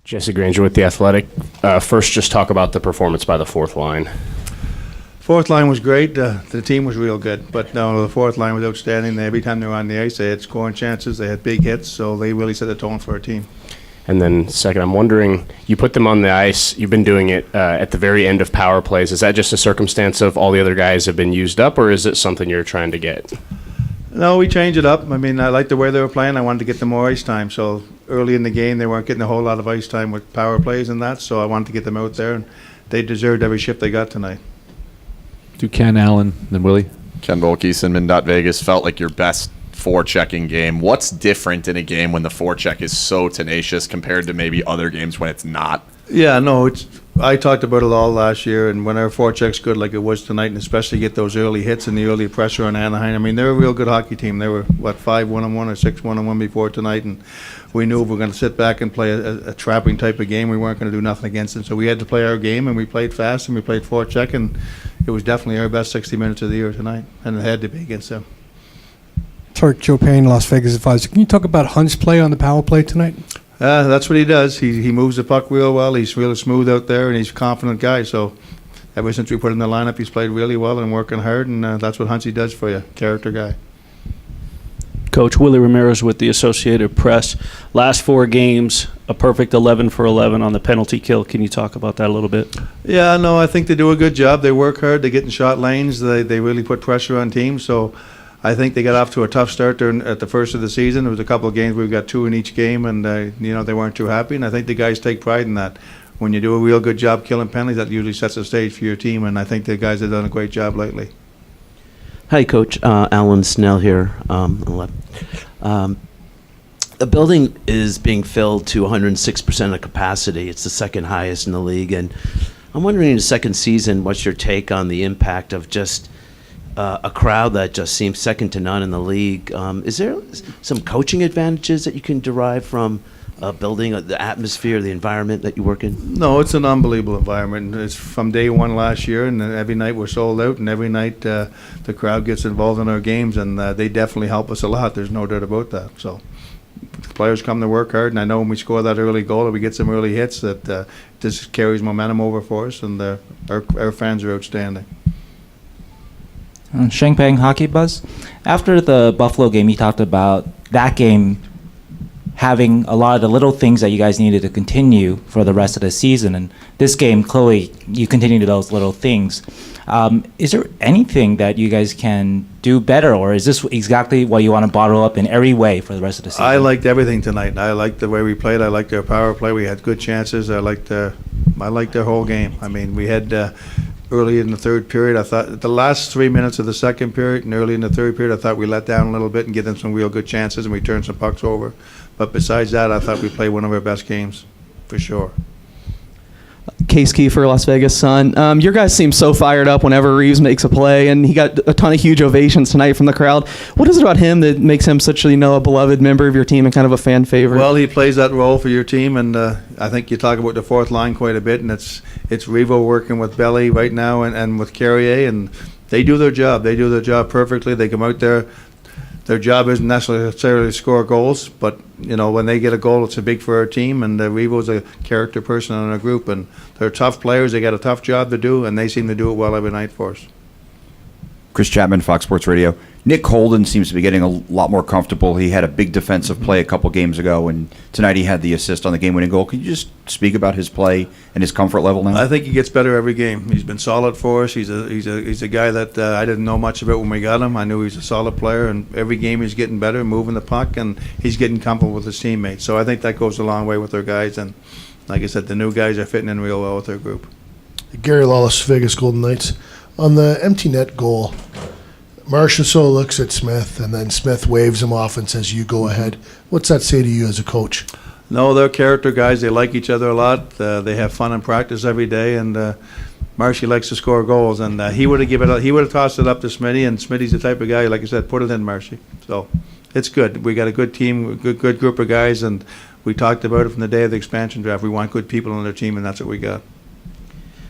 Jesse Granger with The Athletic. First, just talk about the performance by the fourth line. Fourth line was great. The team was real good, but no, the fourth line was outstanding. Every time they were on the ice, they had scoring chances. They had big hits, so they really set the tone for our team. And then second, I'm wondering, you put them on the ice. You've been doing it at the very end of power plays. Is that just a circumstance of all the other guys have been used up, or is it something you're trying to get? No, we changed it up. I mean, I liked the way they were playing. I wanted to get them more ice time. So early in the game, they weren't getting a whole lot of ice time with power plays and that, so I wanted to get them out there, and they deserved every shift they got tonight. To Ken, Allen, then Willie. Ken Volkieson, Min.Vegas, felt like your best forechecking game. What's different in a game when the forecheck is so tenacious compared to maybe other games when it's not? Yeah, no, I talked about it all last year, and when our forecheck's good like it was tonight, and especially get those early hits and the early pressure on Anaheim. I mean, they're a real good hockey team. They were, 5-1-1 or 6-1-1 before tonight, and we knew if we were going to sit back and play a trapping type of game, we weren't going to do nothing against them. So we had to play our game, and we played fast, and we played forecheck, and it was definitely our best 60 minutes of the year tonight, and it had to be against them. Turk Joe Payne, Las Vegas Advisor. Can you talk about Hunt's play on the power play tonight? That's what he does. He moves the puck real well. He's really smooth out there, and he's a confident guy. So ever since we put him in the lineup, he's played really well and working hard, and that's what Huntsy does for you, character guy. Coach Willie Ramirez with the Associated Press. Last 4 games, a perfect 11 for 11 on the penalty kill. Can you talk about that a little bit? Yeah, no, I think they do a good job. They work hard. They get in shot lanes. They really put pressure on teams. So I think they got off to a tough start at the first of the season. There was a couple of games where we got 2 in each game, and they weren't too happy. And I think the guys take pride in that. When you do a real good job killing penalties, that usually sets the stage for your team. And I think the guys have done a great job lately. Hi, Coach. Alan Snell here. The building is being filled to 106% of capacity. It's the second highest in the league. And I'm wondering in the second season, what's your take on the impact of just a crowd that just seems second to none in the league? Is there some coaching advantages that you can derive from building the atmosphere, the environment that you work in? No, it's an unbelievable environment. It's from day one last year, and every night we're sold out, and every night the crowd gets involved in our games, and they definitely help us a lot. There's no doubt about that. So the players come to work hard, and I know when we score that early goal or we get some early hits, that this carries momentum over for us, and our fans are outstanding. Sheng Peng, Hockey Buzz. After the Buffalo game, you talked about that game having a lot of the little things that you guys needed to continue for the rest of the season. And this game, clearly, you continue those little things. Is there anything that you guys can do better, or is this exactly what you want to bottle up in every way for the rest of the season? I liked everything tonight. I liked the way we played. I liked our power play. We had good chances. I liked their whole game. I mean, we had early in the third period, I thought the last 3 minutes of the second period and early in the third period, I thought we let down a little bit and give them some real good chances, and we turned some pucks over. But besides that, I thought we played one of our best games, for sure. Case Kiefer, Las Vegas Sun. Your guys seem so fired up whenever Reeves makes a play, and he got a ton of huge ovations tonight from the crowd. What is it about him that makes him such a beloved member of your team and kind of a fan favorite? Well, he plays that role for your team, and I think you talk about the fourth line quite a bit, and it's Revo working with Belly right now and with Carrier, and they do their job. They do their job perfectly. They come out there. Their job isn't necessarily to score goals, but when they get a goal, it's a big for our team. And Revo's a character person in our group, and they're tough players. They got a tough job to do, and they seem to do it well every night for us. Chris Chapman, Fox Sports Radio. Nick Holden seems to be getting a lot more comfortable. He had a big defensive play a couple games ago, and tonight he had the assist on the game-winning goal. Can you just speak about his play and his comfort level now? I think he gets better every game. He's been solid for us. He's a guy that I didn't know much about when we got him. I knew he was a solid player, and every game he's getting better, moving the puck, and he's getting comfortable with his teammates. So I think that goes a long way with our guys, and like I said, the new guys are fitting in real well with our group. Gary Lawless, Vegas Golden Knights. On the empty net goal, Marchessault looks at Smith, and then Smith waves him off and says, "You go ahead." What's that say to you as a coach? No, they're character guys. They like each other a lot. They have fun in practice every day, and Marshy likes to score goals. And he would have tossed it up to Smitty, and Smitty's the type of guy, like I said, put it in, Marshy. So it's good. We got a good team, a good group of guys, and we talked about it from the day of the expansion draft. We want good people on their team, and that's what we got.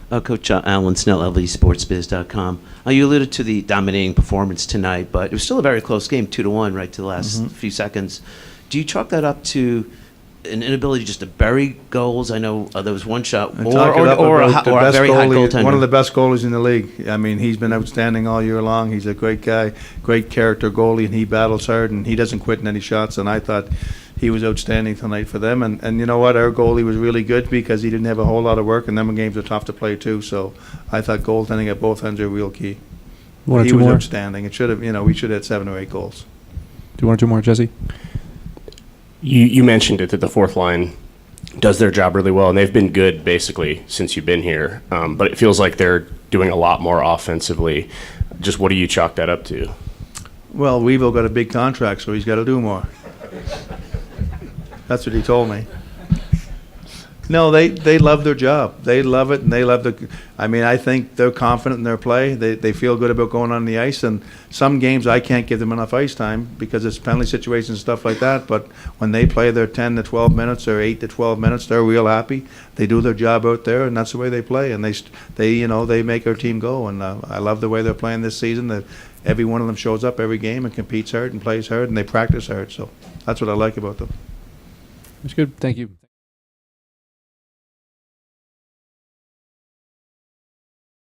Coach Alan Snell, LVSportsBiz.com. You alluded to the dominating performance tonight, but it was still a very close game, 2-1, right to the last few seconds. Do you chalk that up to an inability just to bury goals? I know there was one shot, And or talk it up a about the best very high goalie, goaltender. one of the best goalies in the league. I mean, he's been outstanding all year long. He's a great guy, great character goalie, and he battles hard, and he doesn't quit in any shots. And I thought he was outstanding tonight for them. And you know what? Our goalie was really good because he didn't have a whole lot of work, and them games are tough to play too. So I thought goaltending at both ends are real key. One or He two was more. outstanding. It should have, we should have had 7 or 8 goals. Do you want two more, Jesse? You mentioned it that the fourth line does their job really well, and they've been good basically since you've been here. But it feels like they're doing a lot more offensively. Just what do you chalk that up to? Well, Weevil got a big contract, so he's got to do more. That's what he told me. No, they love their job. They love it, and they love the. I mean, I think they're confident in their play. They feel good about going on the ice. And some games I can't give them enough ice time because it's penalty situations and stuff like that. But when they play their 10 to 12 minutes or 8 to 12 minutes, they're real happy. They do their job out there, and that's the way they play. And they make our team go. And I love the way they're playing this season. That every one of them shows up every game and competes hard and plays hard, and they practice hard. So that's what I like about them. That's good. Thank you.